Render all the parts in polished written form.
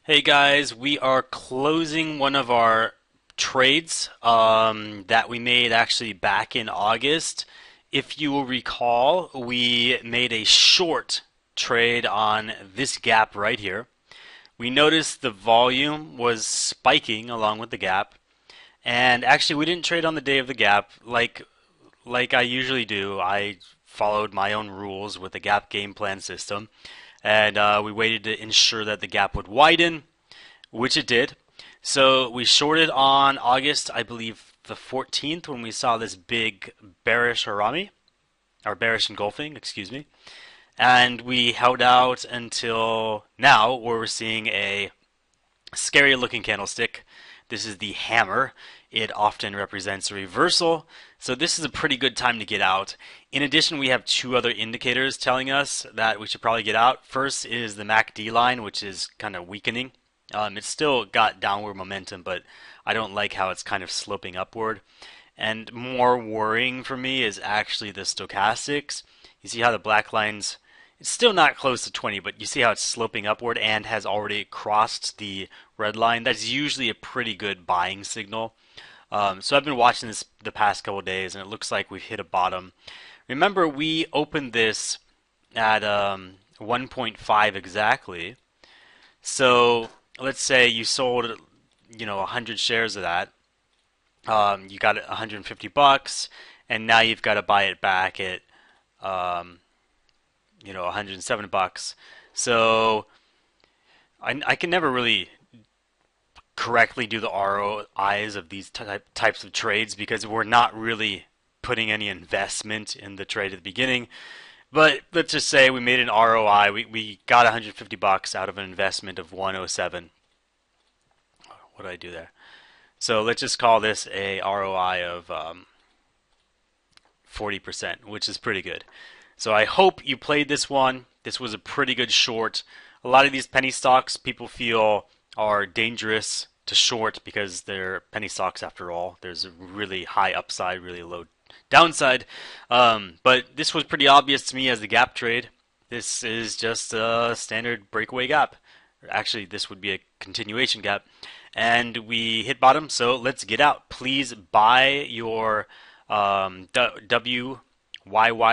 Hey guys, we are closing one of our trades that we made actually back in August. If you will recall, we made a short trade on this gap right here. We noticed the volume was spiking along with the gap, and actually we didn't trade on the day of the gap like I usually do. I followed my own rules with the gap game plan system, and we waited to ensure that the gap would widen, which it did. So we shorted on August, I believe, the 14th when we saw this big bearish harami, or bearish engulfing, excuse me. And we held out until now, where we're seeing a scary looking candlestick. This is the hammer. It often represents a reversal. So this is a pretty good time to get out. In addition, we have two other indicators telling us that we should probably get out. First is the MACD line, which is kind of weakening. It's still got downward momentum, but I don't like how it's kind of sloping upward. And more worrying for me is actually the stochastics. You see how the black lines, it's still not close to 20, but you see how it's sloping upward and has already crossed the red line. That's usually a pretty good buying signal. So I've been watching this the past couple days, and it looks like we've hit a bottom. Remember, we opened this at 1.5 exactly. So let's say you sold, 100 shares of that. You got it 150 bucks, and now you've got to buy it back at, um, 107 bucks. So I can never really correctly do the ROIs of these types of trades because we're not really putting any investment in the trade at the beginning. But let's just say we made an ROI. We got 150 bucks out of an investment of 107. What did I do there? So let's just call this a ROI of 40%, which is pretty good. So I hope you played this one. This was a pretty good short. A lot of these penny stocks people feel are dangerous to short because they're penny stocks after all. There's a really high upside, really low downside. But this was pretty obvious to me as the gap trade. This is just a standard breakaway gap. Actually, this would be a continuation gap. And we hit bottom, so let's get out. Please buy your WYY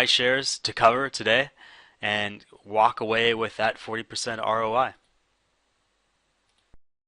shares to cover today and walk away with that 40% ROI.